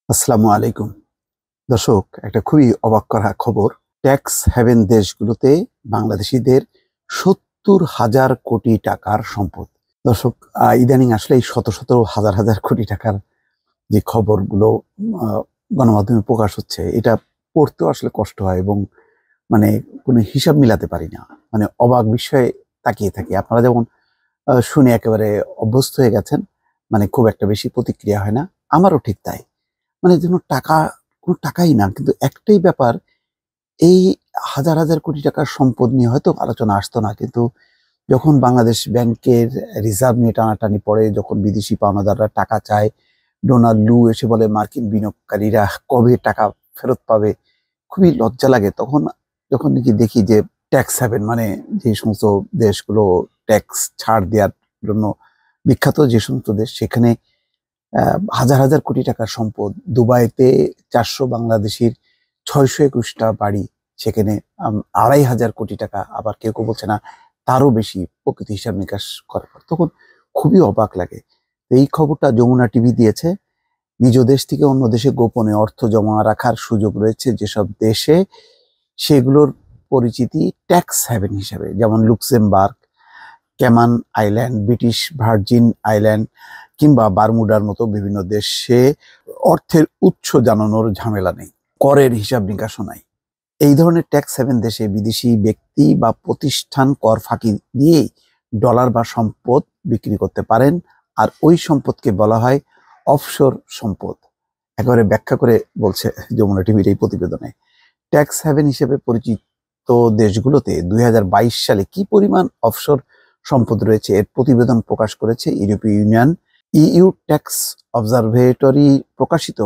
আসসালামু আলাইকুম। দর্শক, একটা খুবই অবাক করা খবর। ট্যাক্স হেভেন দেশগুলোতে বাংলাদেশীদের ৭০,০০০ কোটি টাকার সম্পদ। দর্শক, ইদানিং আসলে এই শত শত হাজার হাজার কোটি টাকার যে খবরগুলো আ গণমাধ্যমে প্রকাশ হচ্ছে, এটা পড়তেও আসলে কষ্ট হয় এবং মানে কোনো হিসাব মিলাতে পারি না। মানে অবাক বিস্ময়ে তাকিয়ে থাকি। আপনারা যেমন শুনে একেবারে অভ্যস্ত হয়ে গেছেন, মানে খুব একটা বেশি প্রতিক্রিয়া হয় না। আমারও ঠিক তাই। মানে যেন টাকা, কোনো টাকাই না। কিন্তু একটাই ব্যাপার, এই হাজার হাজার কোটি টাকার সম্পদ নিয়ে হয়তো আলোচনা আসতো না। কিন্তু যখন বাংলাদেশ ব্যাংকের রিজার্ভ নিয়ে টানাটানি পড়ে, যখন বিদেশি পাওনাদাররা টাকা চায়, ডোনাল্ড লু এসে বলে মার্কিন বিনিয়োগকারীরা কবে টাকা ফেরত পাবে, খুবই লজ্জা লাগে। তখন যখন নাকি দেখি যে ট্যাক্স হ্যাভেন, মানে যে সমস্ত দেশগুলো ট্যাক্স ছাড় দেওয়ার জন্য বিখ্যাত, যে সমস্ত দেশ, সেখানে হাজার হাজার কোটি টাকার সম্পদ। দুবাইতে ৪০০ বাংলাদেশির ৬২১টা বাড়ি, সেখানে ২৫০০ কোটি টাকা। আবার কেউ কেউ বলছে না, তারও বেশি প্রকৃত হিসাব নিকাশ করার পর তখন খুবই অবাক লাগে। এই খবরটা যমুনা টিভি দিয়েছে। নিজ দেশ থেকে অন্য দেশে গোপনে অর্থ জমা রাখার সুযোগ রয়েছে যেসব দেশে, সেগুলোর পরিচিতি ট্যাক্স হ্যাভেন হিসাবে, যেমন Luxembourg, Cayman Island, British Virgin Island কিংবা বারমুডার মতো বিভিন্ন দেশে অর্থের উৎস জানানোর ঝামেলা নেই, করের হিসাব নিকাশও নাই। এই ধরনের ট্যাক্স হেভেন দেশে বিদেশি ব্যক্তি বা প্রতিষ্ঠান কর ফাঁকি দিয়েই ডলার বা সম্পদ বিক্রি করতে পারেন, আর ওই সম্পদকে বলা হয় অফশোর সম্পদ। একেবারে ব্যাখ্যা করে বলছে যমুনা টিভির এই প্রতিবেদনে। ট্যাক্স হেভেন হিসেবে পরিচিত দেশগুলোতে ২০২২ সালে কি পরিমাণ অফশোর সম্পদ রয়েছে এর প্রতিবেদন প্রকাশ করেছে ইউরোপীয় ইউনিয়ন। ইইউ ট্যাক্স অবজারভেটরি প্রকাশিত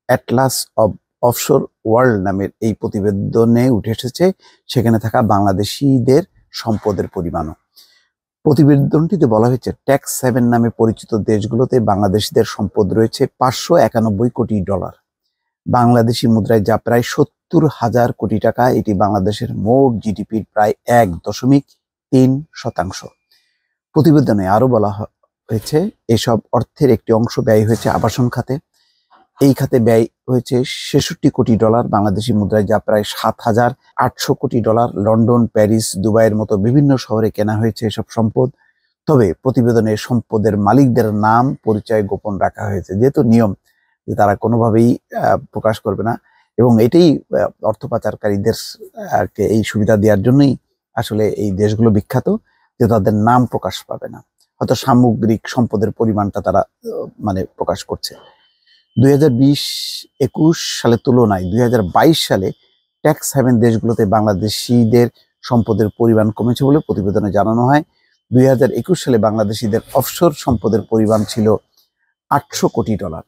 অ্যাটলাস অব অফশোর ওয়ার্ল্ড নামের এই প্রতিবেদনে উঠে এসেছে সেখানে থাকা বাংলাদেশিদের সম্পদের পরিমাণও। প্রতিবেদনটিতে বলা হয়েছে, ট্যাক্স হেভেন নামে পরিচিত দেশগুলোতে বাংলাদেশিদের সম্পদ রয়েছে ৫৯১ কোটি ডলার, বাংলাদেশি মুদ্রায় যা প্রায় ৭০,০০০ কোটি টাকা। এটি বাংলাদেশের মোট জিডিপির প্রায় ১.৩%। প্রতিবেদনে আরো বলা হয়েছে, এসব অর্থের একটি অংশ ব্যয় হয়েছে আবাসন খাতে। এই খাতে ব্যয় হয়েছে ৬৬ কোটি ডলার, বাংলাদেশি মুদ্রায় যা প্রায় ৭,৮০০ কোটি ডলার। লন্ডন, প্যারিস, দুবাইয়ের মতো বিভিন্ন শহরে কেনা হয়েছে এসব সম্পদ। তবে প্রতিবেদনে সম্পদের মালিকদের নাম পরিচয় গোপন রাখা হয়েছে, যেহেতু নিয়ম যে তারা কোনোভাবেই প্রকাশ করবে না। এবং এটাই অর্থ পাচারকারীদের এই সুবিধা দেওয়ার জন্যই আসলে এই দেশগুলো বিখ্যাত, যে তাদের নাম প্রকাশ পাবে না। হয়তো সামগ্রিক সম্পদের পরিমাণটা তারা মানে প্রকাশ করছে। ২০২০-২১ সালের তুলনায় ২০২২ সালে ট্যাক্স হেভেন দেশগুলোতে বাংলাদেশিদের সম্পদের পরিমাণ কমেছে বলে প্রতিবেদনে জানানো হয়। ২০২১ সালে বাংলাদেশিদের অফশোর সম্পদের পরিমাণ ছিল ৮০০ কোটি ডলার।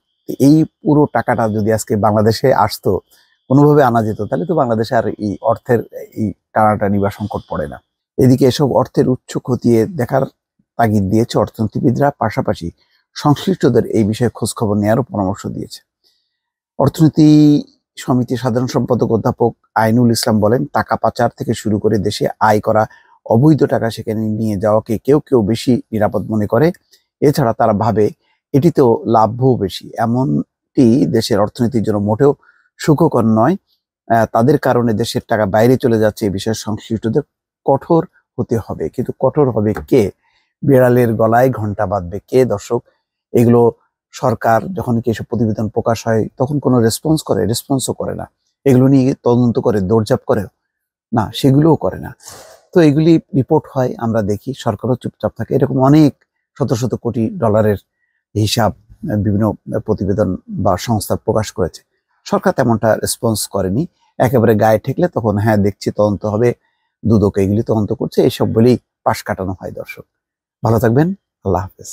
এই পুরো টাকাটা যদি আজকে বাংলাদেশে আসতো, কোনোভাবে আনা যেত, তাহলে তো বাংলাদেশে আর এই অর্থের এই টানাটানি বা সংকট পড়ে না। এদিকে এসব অর্থের উৎস খতিয়ে দেখার তাগিদ দিয়েছে অর্থনীতিবিদরা, পাশাপাশি সংশ্লিষ্টদের এই বিষয়ে খোঁজখবর নেওয়ারও পরামর্শ দিয়েছে। অর্থনীতি সমিতির সাধারণ সম্পাদক অধ্যাপক আইনুল ইসলাম বলেন, টাকা পাচার থেকে শুরু করে দেশে আয় করা অবৈধ টাকা সেখানে নিয়ে যাওয়াকে কেউ কেউ বেশি নিরাপদ মনে করে। এছাড়া তারা ভাবে এটিতেও লাভও বেশি। এমনটি দেশের অর্থনীতির জন্য মোটেও সুখকর নয়। তাদের কারণে দেশের টাকা বাইরে চলে যাচ্ছে, এই বিষয়ে সংশ্লিষ্টদের কঠোর হতে হবে। কিন্তু কঠোর হবে কে? বিড়ালের গলায় ঘন্টা বাঁধবে কে? দর্শক, এগুলো সরকার যখন কি এসব প্রতিবেদন প্রকাশ হয় তখন কোনো রেসপন্সও করে না। এগুলো নিয়ে তদন্ত করে, দৌড়ঝাঁপ করে না, সেগুলোও করে না। তো এগুলি রিপোর্ট হয়, আমরা দেখি, সরকারও চুপচাপ থাকে। এরকম অনেক শত শত কোটি ডলারের হিসাব বিভিন্ন প্রতিবেদন বা সংস্থা প্রকাশ করেছে। সরকার তেমনটা রেসপন্স করেনি। একেবারে গায়ে ঠেকলে তখন হ্যাঁ দেখছি, তদন্ত হবে, দুদক এগুলি তদন্ত করছে, এসব বলেই পাশ কাটানো হয়। দর্শক, ভালো থাকবেন। আল্লাহ হাফেজ।